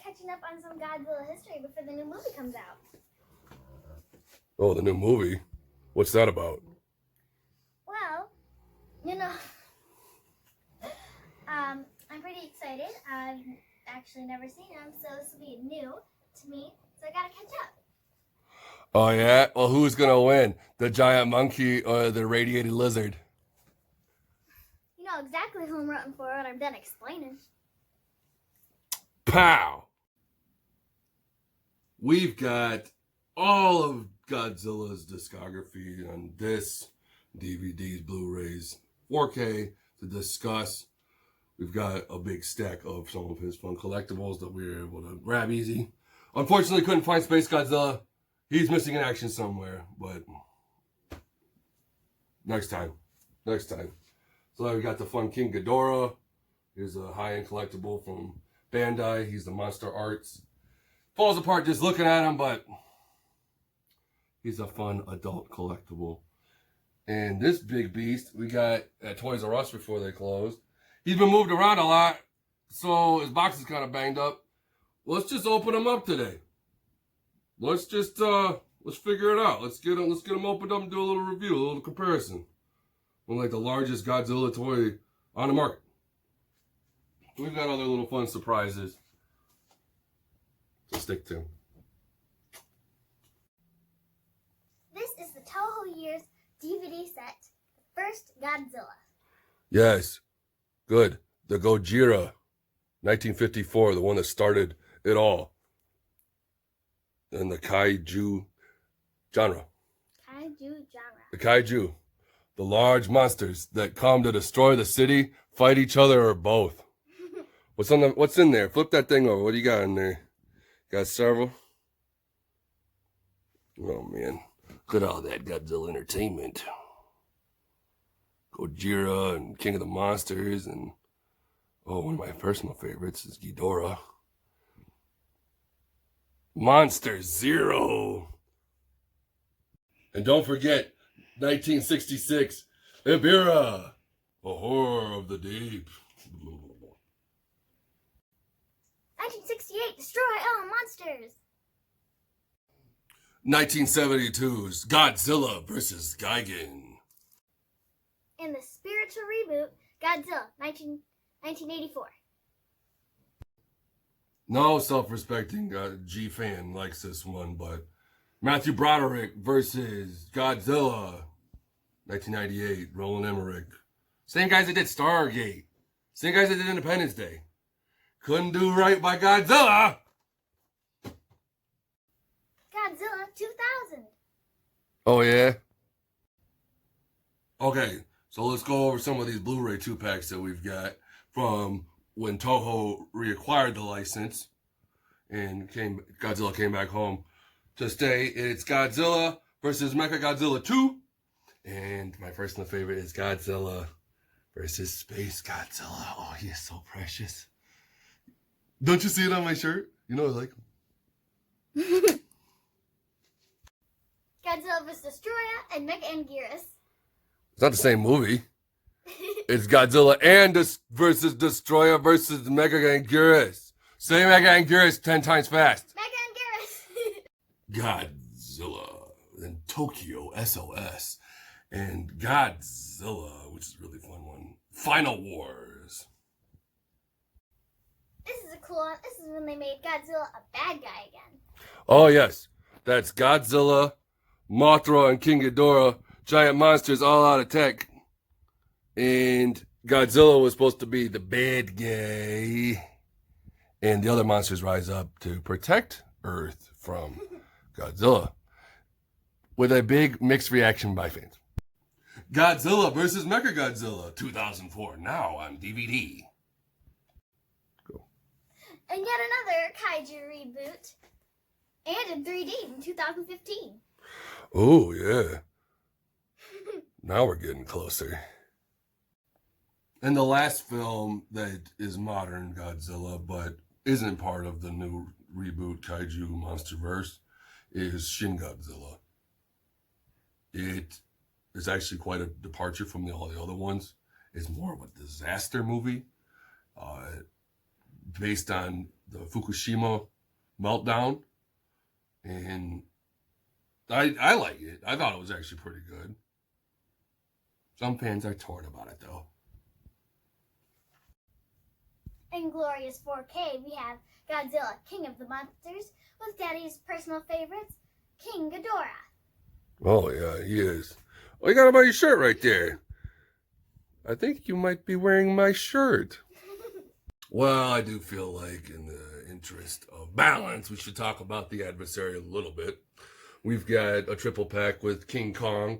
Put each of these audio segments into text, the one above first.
catching up on some Godzilla history before the new movie comes out. Oh, the new movie? What's that about? Well, I'm pretty excited. I've actually never seen them, so this will be new to me. So I gotta catch up. Oh, yeah? Well, who's gonna win? The giant monkey or the radiated lizard? You know exactly who I'm rooting for when I'm done explaining. Pow! We've got all of Godzilla's discography on this, DVDs, Blu-rays, 4K to discuss. We've got a big stack of some of his fun collectibles that we were able to grab easy. Unfortunately, couldn't find Space Godzilla. He's missing in action somewhere, but next time. So now we got the fun King Ghidorah. Here's a high-end collectible from Bandai. He's the Monster Arts. Falls apart just looking at him, but he's a fun adult collectible. And this big beast we got at Toys R Us before they closed. He's been moved around a lot, so his box is kind of banged up. Let's just open him up today. Let's figure it out. Let's get him opened up and do a little review, a little comparison. One like the largest Godzilla toy on the market. We've got other little fun surprises to stick to. This is the Toho Years DVD set, the first Godzilla. Yes, good. The Gojira, 1954, the one that started it all. And the kaiju genre. The kaiju. The large monsters that come to destroy the city, fight each other, or both. What's in there? Flip that thing over. What do you got in there? Got several? Oh, man. Look at all that Godzilla entertainment. Gojira and King of the Monsters. And, one of my personal favorites is Ghidorah. Monster Zero. And don't forget, 1966, Ibira, a horror of the deep. 1968, Destroy All Monsters. 1972's Godzilla vs. Gigan. And the spiritual reboot, Godzilla, 1984. No self-respecting G fan likes this one, but Matthew Broderick versus Godzilla, 1998, Roland Emmerich. Same guys that did Stargate. Same guys that did Independence Day. Couldn't do right by Godzilla. Godzilla 2000. Oh, yeah? Okay, so let's go over some of these Blu-ray 2-packs that we've got from when Toho reacquired the license and Godzilla came back home to stay. It's Godzilla versus Mechagodzilla 2. And my personal favorite is Godzilla versus Space Godzilla. Oh, he is so precious. Don't you see it on my shirt? You know I like him. Godzilla vs. Destroyer and Mecha Anguirus. It's not the same movie. It's Godzilla and versus Destroyer versus Mega Anguirus. Say Mega Anguirus 10 times fast. Mega Anguirus. Godzilla. Then Tokyo SOS. And Godzilla, which is a really fun one. Final Wars. This is a cool one. This is when they made Godzilla a bad guy again. Oh, yes. That's Godzilla, Mothra, and King Ghidorah. Giant monsters all out of tech. And Godzilla was supposed to be the bad guy. And the other monsters rise up to protect Earth from Godzilla. With a big mixed reaction by fans. Godzilla versus Mechagodzilla, 2004, now on DVD. Go. And yet another kaiju reboot. And in 3D in 2015. Oh, yeah. Now we're getting closer. And the last film that is modern Godzilla, but isn't part of the new reboot Kaiju Monsterverse, is Shin Godzilla. It is actually quite a departure from all the other ones. It's more of a disaster movie based on the Fukushima meltdown, and I like it. I thought it was actually pretty good. Some fans are torn about it though. In glorious 4K, we have Godzilla, King of the Monsters, with Daddy's personal favorites, King Ghidorah. Oh yeah, he is. Oh, you got him on your shirt right there. I think you might be wearing my shirt. Well, I do feel like in the interest of balance, we should talk about the adversary a little bit. We've got a triple pack with King Kong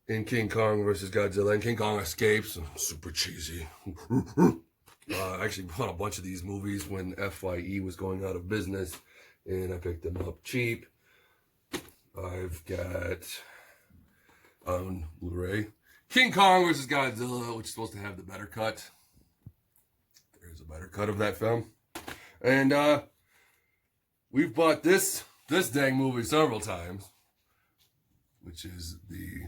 in King Kong versus Godzilla, and King Kong escapes. Super cheesy. I actually bought a bunch of these movies when FYE was going out of business, and I picked them up cheap. I've got on Blu-ray King Kong versus Godzilla, which is supposed to have the better cut. There's a better cut of that film. And we've bought this dang movie several times, which is the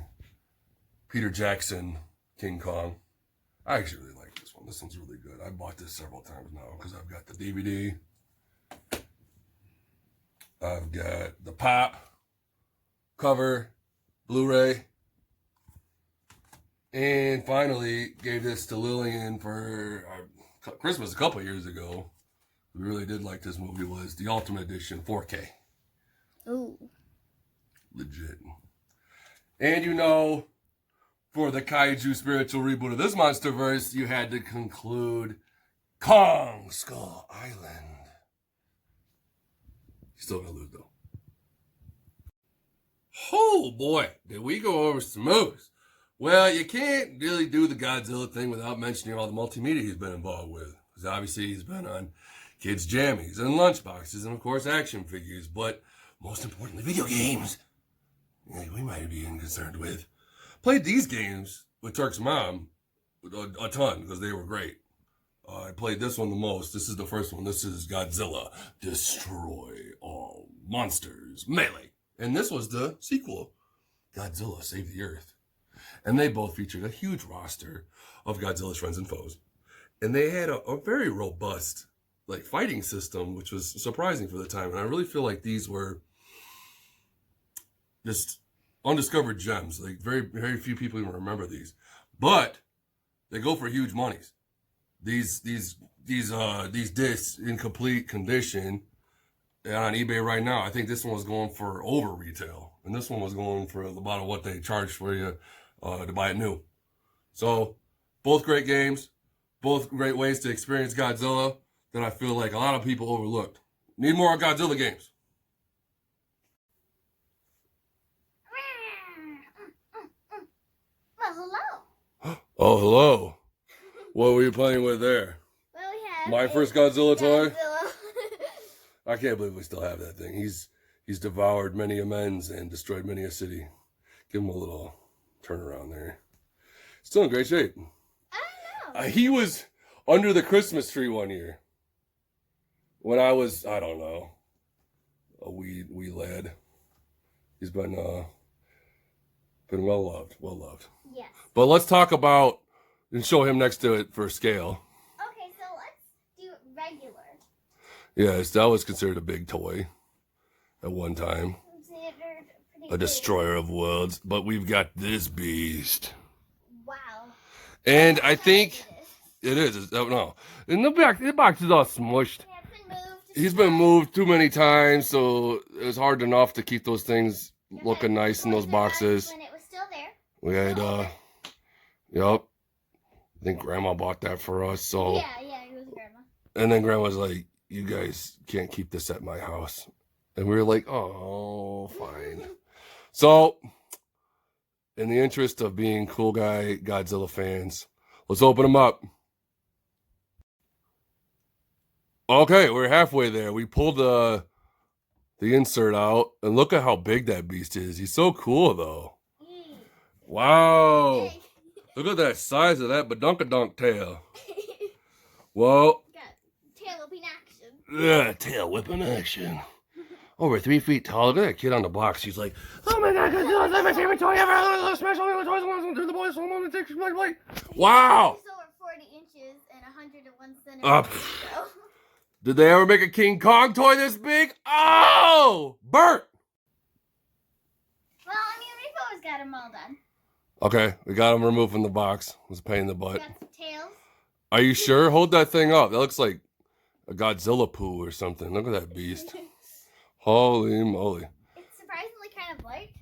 Peter Jackson King Kong. I actually really like this one. This one's really good. I bought this several times now because I've got the DVD. I've got the pop cover, Blu-ray. And finally gave this to Lillian for our Christmas a couple years ago. We really did like this movie. Was the Ultimate Edition 4K. Ooh. Legit. And you know, for the Kaiju spiritual reboot of this MonsterVerse, you had to conclude Kong Skull Island. You're still gonna lose though. Oh boy, did we go over some movies. Well, you can't really do the Godzilla thing without mentioning all the multimedia he's been involved with. Because obviously he's been on kids' jammies and lunchboxes and, of course, action figures. But most importantly, video games. Yeah, we might be concerned with. Played these games with Turk's mom a ton because they were great. I played this one the most. This is the first one. This is Godzilla. Destroy all monsters. Melee. And this was the sequel. Godzilla Save the Earth. And they both featured a huge roster of Godzilla's friends and foes. And they had a very robust fighting system, which was surprising for the time. And I really feel like these were just undiscovered gems. Very, very few people even remember these. But they go for huge monies. These discs in complete condition on eBay right now. I think this one was going for over retail. And this one was going for about what they charged for you to buy it new. So, both great games, both great ways to experience Godzilla that I feel like a lot of people overlooked. Need more Godzilla games. Well, hello. Oh, hello. What were you playing with there? Well, we have My first Godzilla toy? Godzilla. I can't believe we still have that thing. He's devoured many amens and destroyed many a city. Give him a little turnaround there. Still in great shape. I don't know. He was under the Christmas tree one year when I was, I don't know, a wee lad. He's been well loved. Yes. But let's talk about and show him next to it for scale. Okay, so let's do regular. Yes, that was considered a big toy at one time. Considered pretty A big. destroyer of worlds. But we've got this beast. Wow. And I think It it is. Oh, no. In the box is all smushed. has been moved. He's been moved too many times, so it's hard enough to keep those things looking nice in those boxes. When it was still there. We had, yep. I think Grandma bought that for us, so. Yeah, it was Grandma. And then Grandma's like, you guys can't keep this at my house. And we were like, oh, fine. So, in the interest of being cool guy Godzilla fans, let's open them up. Okay, we're halfway there. We pulled the insert out, and look at how big that beast is. He's so cool, though. Wow. Hey. Look at that size of that badunkadunk tail. Well, Got tail whipping action. yeah, tail whipping action. Over 3 feet tall. Look at that kid on the box. He's like, oh my God, that's my favorite toy ever. Smash all the toys. The boys, so I'm take my Wow. It's over 40 inches and 101 centimeters. So. Did they ever make a King Kong toy this big? Oh! Burnt! Well, I mean, we've always got them all done. Okay, we got him removed from the box. It was a pain in the butt. Got some tails. Are you sure? Hold that thing up. That looks like a Godzilla poo or something. Look at that beast. Holy moly. It's surprisingly kind of light.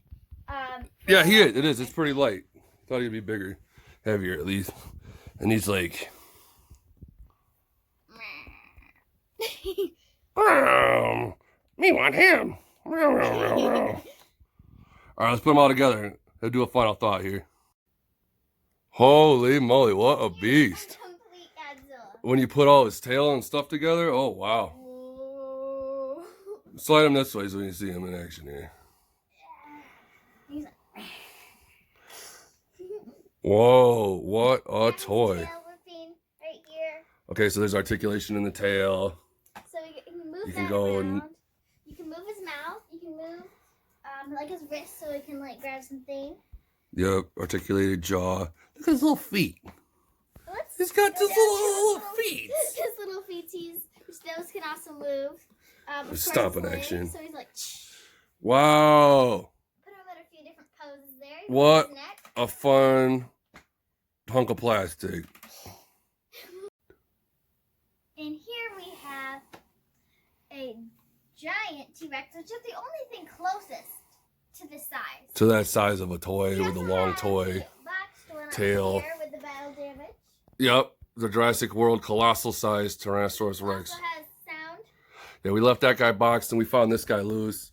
Yeah, he is. It is. It's pretty light. Thought he'd be bigger. Heavier, at least. And he's like... me want him. All right, let's put them all together. Let's do a final thought here. Holy moly, what a beast. Complete Godzilla. When you put all his tail and stuff together, oh wow. Whoa. Slide him this way so you can see him in action here. He's like... Whoa, what a toy. Tail whipping right here. Okay, so there's articulation in the tail. So you can move You that can go around. and- You can move his mouth. You can move like his wrist so he can like grab something. Yep, articulated jaw. Look at his little feet. Let's He's got just Yeah, little feet. His little feeties. His nose can also move. Of course, Stomping his legs, action. So he's like, Wow. put him at a few different poses there. What? His neck. A fun hunk of plastic. And here we have a giant T-Rex, which is the only thing closest to this size. To that size of a toy He with a also long has toy. the boxed one up tail. here with the battle damage. Yep, the Jurassic World colossal size Tyrannosaurus Rex. Also has sound. Yeah, we left that guy boxed and we found this guy loose.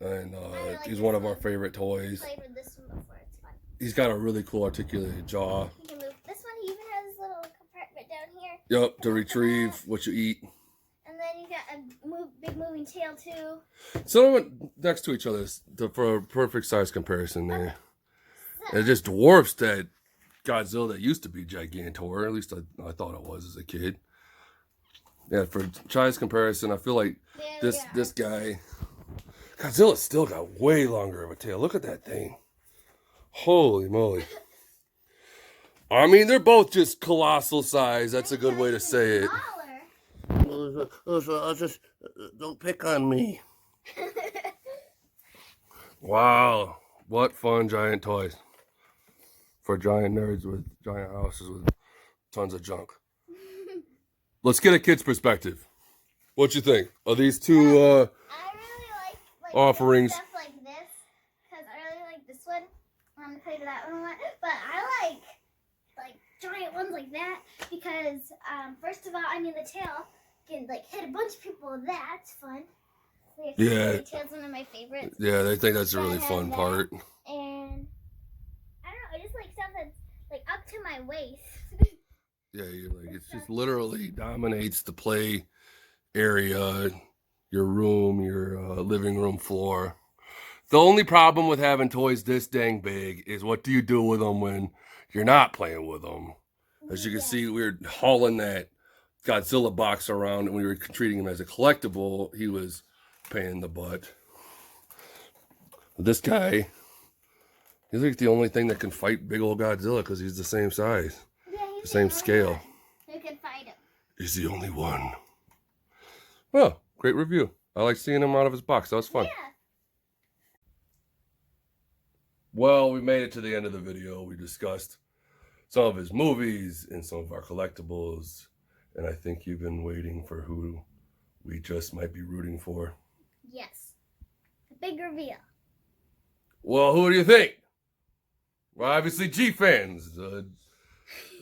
Mhm. And really like he's this one of our one. favorite toys. Played with this one before. It's fun. He's got a really cool articulated jaw. He can move. This one, he even has his little compartment down here. Yep, to retrieve what you eat. And then you got a big moving tail too. So they went next to each other for a perfect size comparison there. And it just dwarfs that Godzilla that used to be Gigantor. At least I thought it was as a kid. Yeah, for size comparison, I feel like There this guy, Godzilla's still got way longer of a tail. Look at that thing. Holy moly. I mean, they're both just colossal size. That's a good way to say it. Just don't pick on me. Wow, what fun giant toys for giant nerds with giant houses with tons of junk. Let's get a kid's perspective. What you think? Are these two I really like offerings? stuff like this because I really like this one. I'm gonna play to that one a lot, but I like giant ones like that because first of all, I mean the tail can like hit a bunch of with people. That's fun. Yeah. Tail's one of my favorites. Yeah, they think that's a really fun part. And I don't know, I just like stuff that's like up to my waist. Yeah, you're like it just literally dominates the play area, your room, your living room floor. The only problem with having toys this dang big is what do you do with them when you're not playing with them? As you can see, we were hauling that Godzilla box around and we were treating him as a collectible. He was pain in the butt. This guy, he's like the only thing that can fight big old Godzilla because he's the same size, the same scale. Who can fight him? He's the only one. Well, great review. I like seeing him out of his box. That was fun. Yeah. Well, we made it to the end of the video. We discussed some of his movies and some of our collectibles. And I think you've been waiting for who we just might be rooting for. Yes. The big reveal. Well, who do you think? Well, obviously G fans.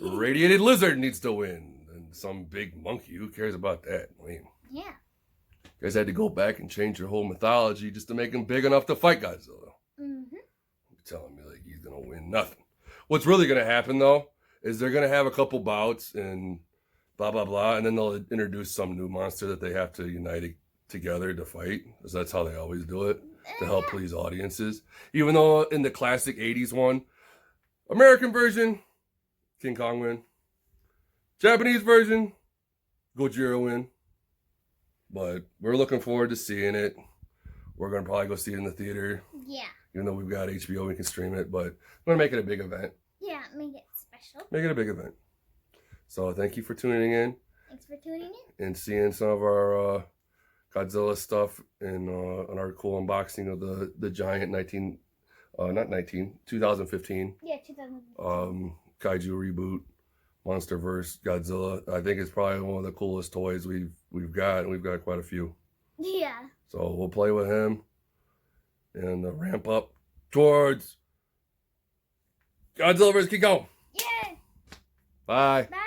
Radiated Lizard needs to win. And some big monkey. Who cares about that? Lame. Yeah. You guys had to go back and change your whole mythology just to make him big enough to fight Godzilla. Mm-hmm. You're telling me like he's going to win nothing. What's really going to happen, though, is they're going to have a couple bouts and blah, blah, blah. And then they'll introduce some new monster that they have to unite together to fight. Because that's how they always do it, to help please audiences. Even though in the classic 80s one, American version, King Kong win. Japanese version, Godzilla win. But we're looking forward to seeing it. We're going to probably go see it in the theater. Yeah. Even though we've got HBO, we can stream it. But we're going to make it a big event. Yeah, make it special. Make it a big event. So thank you for tuning in. Thanks for tuning in. and seeing some of our Godzilla stuff and on our cool unboxing of the giant 2015 Yeah, 2015. kaiju reboot, MonsterVerse Godzilla. I think it's probably one of the coolest toys we've got, and we've got quite a few. Yeah. So we'll play with him and ramp up towards Godzilla vs. King Kong. Yeah. Bye. Bye.